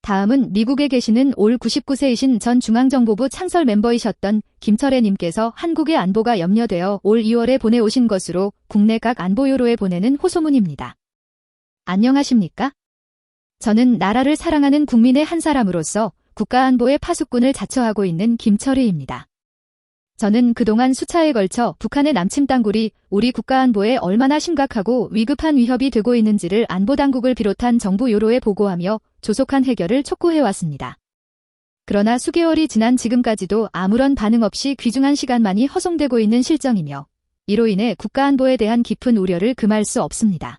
다음은 미국에 계시는 올 99세이신 전 중앙정보부 창설 멤버이셨던 김철애 님께서 한국의 안보가 염려되어 올 2월에 보내오신 것으로 국내 각 안보요로에 보내는 호소문입니다. 안녕하십니까? 저는 나라를 사랑하는 국민의 한 사람으로서 국가안보의 파수꾼을 자처하고 있는 김철희입니다. 저는 그동안 수차에 걸쳐 북한의 남침 땅굴이 우리 국가안보에 얼마나 심각하고 위급한 위협이 되고 있는지를 안보당국을 비롯한 정부 요로에 보고하며 조속한 해결을 촉구해왔습니다. 그러나 수개월이 지난 지금까지도 아무런 반응 없이 귀중한 시간만이 허송되고 있는 실정이며 이로 인해 국가안보에 대한 깊은 우려를 금할 수 없습니다.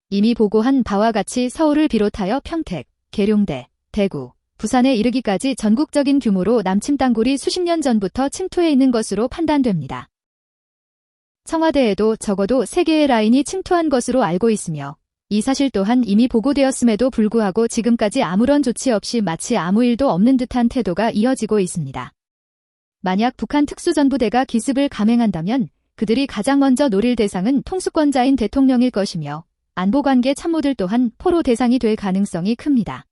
이미 보고한 바와 같이 서울을 비롯하여 평택, 계룡대, 대구, 부산에 이르기까지 전국적인 규모로 남침 땅굴이 수십 년 전부터 침투해 있는 것으로 판단됩니다. 청와대에도 적어도 3개의 라인이 침투한 것으로 알고 있으며 이 사실 또한 이미 보고되었음에도 불구하고 지금까지 아무런 조치 없이 마치 아무 일도 없는 듯한 태도가 이어지고 있습니다. 만약 북한 특수전부대가 기습을 감행한다면 그들이 가장 먼저 노릴 대상은 통수권자인 대통령일 것이며 안보관계 참모들 또한 포로 대상이 될 가능성이 큽니다.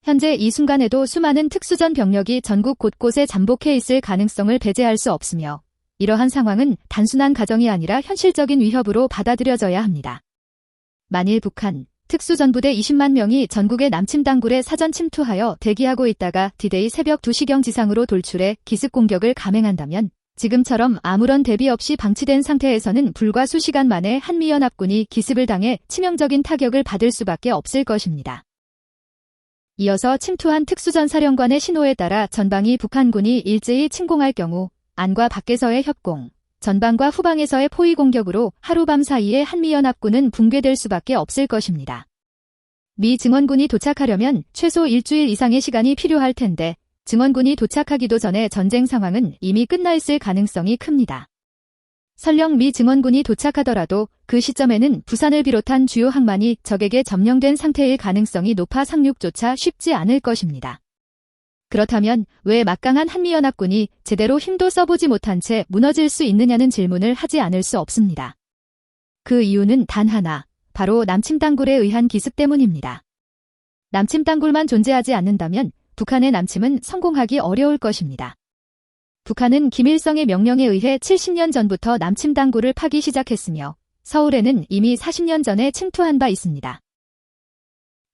현재 이 순간에도 수많은 특수전 병력이 전국 곳곳에 잠복해 있을 가능성을 배제할 수 없으며 이러한 상황은 단순한 가정이 아니라 현실적인 위협으로 받아들여져야 합니다. 만일 북한 특수전부대 20만 명이 전국의 남침 땅굴에 사전 침투하여 대기하고 있다가 디데이 새벽 2시경 지상으로 돌출해 기습 공격을 감행한다면 지금처럼 아무런 대비 없이 방치된 상태에서는 불과 수시간 만에 한미연합군이 기습을 당해 치명적인 타격을 받을 수밖에 없을 것입니다. 이어서 침투한 특수전사령관의 신호에 따라 전방이 북한군이 일제히 침공할 경우 안과 밖에서의 협공, 전방과 후방에서의 포위 공격으로 하루밤 사이에 한미연합군은 붕괴될 수밖에 없을 것입니다. 미 증원군이 도착하려면 최소 일주일 이상의 시간이 필요할 텐데 증원군이 도착하기도 전에 전쟁 상황은 이미 끝나 있을 가능성이 큽니다. 설령 미 증원군이 도착하더라도 그 시점에는 부산을 비롯한 주요 항만이 적에게 점령된 상태일 가능성이 높아 상륙조차 쉽지 않을 것입니다. 그렇다면 왜 막강한 한미연합군이 제대로 힘도 써보지 못한 채 무너질 수 있느냐는 질문을 하지 않을 수 없습니다. 그 이유는 단 하나, 바로 남침 땅굴에 의한 기습 때문입니다. 남침 땅굴만 존재하지 않는다면 북한의 남침은 성공하기 어려울 것입니다. 북한은 김일성의 명령에 의해 70년 전부터 남침 땅굴을 파기 시작했으며 서울에는 이미 40년 전에 침투한 바 있습니다.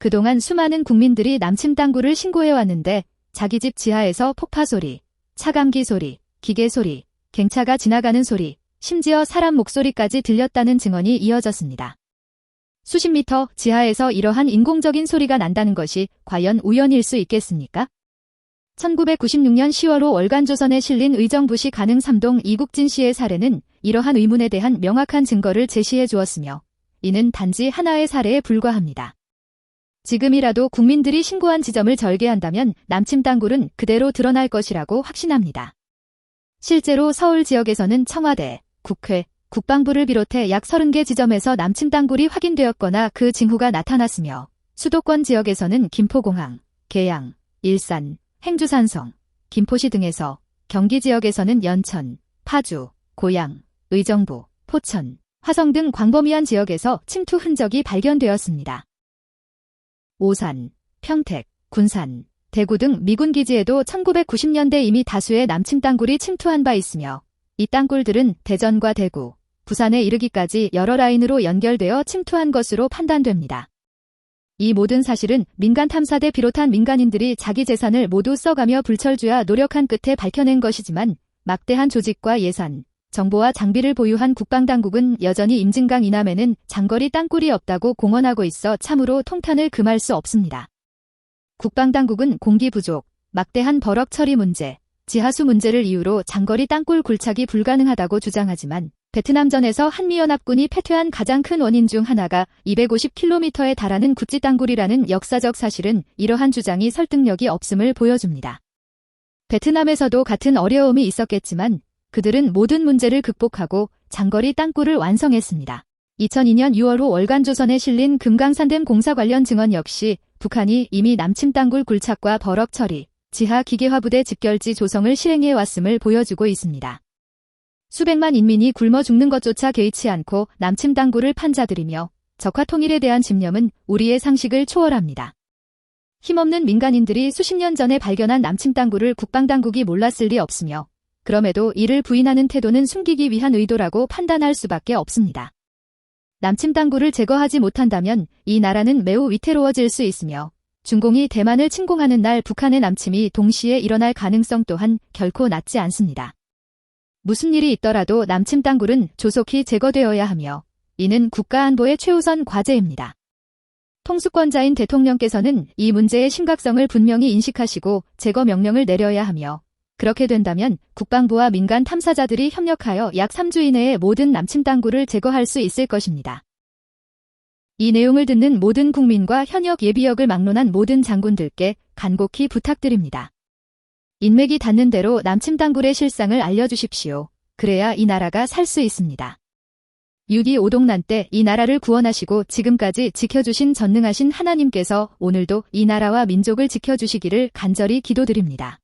그동안 수많은 국민들이 남침 땅굴을 신고해왔는데 자기 집 지하에서 폭파 소리, 차감기 소리, 기계 소리, 갱차가 지나가는 소리, 심지어 사람 목소리까지 들렸다는 증언이 이어졌습니다. 수십 미터 지하에서 이러한 인공적인 소리가 난다는 것이 과연 우연일 수 있겠습니까? 1996년 10월 5 월간조선에 실린 의정부시 가능 3동 이국진 씨의 사례는 이러한 의문에 대한 명확한 증거를 제시해 주었으며 이는 단지 하나의 사례에 불과합니다. 지금이라도 국민들이 신고한 지점을 절개한다면 남침 땅굴은 그대로 드러날 것이라고 확신합니다. 실제로 서울 지역에서는 청와대, 국회, 국방부를 비롯해 약 30개 지점에서 남침 땅굴이 확인되었거나 그 징후가 나타났으며 수도권 지역에서는 김포공항, 계양, 일산, 행주산성, 김포시 등에서 경기 지역에서는 연천, 파주, 고양, 의정부, 포천, 화성 등 광범위한 지역에서 침투 흔적이 발견되었습니다. 오산, 평택, 군산, 대구 등 미군 기지에도 1990년대 이미 다수의 남침 땅굴이 침투한 바 있으며 이 땅굴들은 대전과 대구, 부산에 이르기까지 여러 라인으로 연결되어 침투한 것으로 판단됩니다. 이 모든 사실은 민간 탐사대 비롯한 민간인들이 자기 재산을 모두 써가며 불철주야 노력한 끝에 밝혀낸 것이지만 막대한 조직과 예산, 정보와 장비를 보유한 국방당국은 여전히 임진강 이남에는 장거리 땅굴이 없다고 공언하고 있어 참으로 통탄을 금할 수 없습니다. 국방당국은 공기 부족, 막대한 버럭 처리 문제, 지하수 문제를 이유로 장거리 땅굴 굴착이 불가능하다고 주장하지만 베트남전에서 한미연합군이 패퇴한 가장 큰 원인 중 하나가 250km에 달하는 구찌 땅굴이라는 역사적 사실은 이러한 주장이 설득력이 없음을 보여줍니다. 베트남에서도 같은 어려움이 있었겠지만 그들은 모든 문제를 극복하고 장거리 땅굴을 완성했습니다. 2002년 6월 5 월간조선에 실린 금강산댐 공사 관련 증언 역시 북한이 이미 남침 땅굴 굴착과 버럭 처리, 지하 기계화부대 집결지 조성을 실행해왔음을 보여주고 있습니다. 수백만 인민이 굶어 죽는 것조차 개의치 않고 남침 땅굴을 판 자들이며 적화 통일에 대한 집념은 우리의 상식을 초월합니다. 힘없는 민간인들이 수십 년 전에 발견한 남침 땅굴을 국방당국이 몰랐을 리 없으며 그럼에도 이를 부인하는 태도는 숨기기 위한 의도라고 판단할 수밖에 없습니다. 남침 땅굴을 제거하지 못한다면 이 나라는 매우 위태로워질 수 있으며 중공이 대만을 침공하는 날 북한의 남침이 동시에 일어날 가능성 또한 결코 낮지 않습니다. 무슨 일이 있더라도 남침 땅굴은 조속히 제거되어야 하며 이는 국가안보의 최우선 과제입니다. 통수권자인 대통령께서는 이 문제의 심각성을 분명히 인식하시고 제거 명령을 내려야 하며 그렇게 된다면 국방부와 민간 탐사자들이 협력하여 약 3주 이내에 모든 남침 땅굴을 제거할 수 있을 것입니다. 이 내용을 듣는 모든 국민과 현역 예비역을 막론한 모든 장군들께 간곡히 부탁드립니다. 인맥이 닿는 대로 남침 땅굴의 실상을 알려주십시오. 그래야 이 나라가 살 수 있습니다. 6.25 오동난 때 이 나라를 구원하시고 지금까지 지켜주신 전능하신 하나님께서 오늘도 이 나라와 민족을 지켜주시기를 간절히 기도드립니다.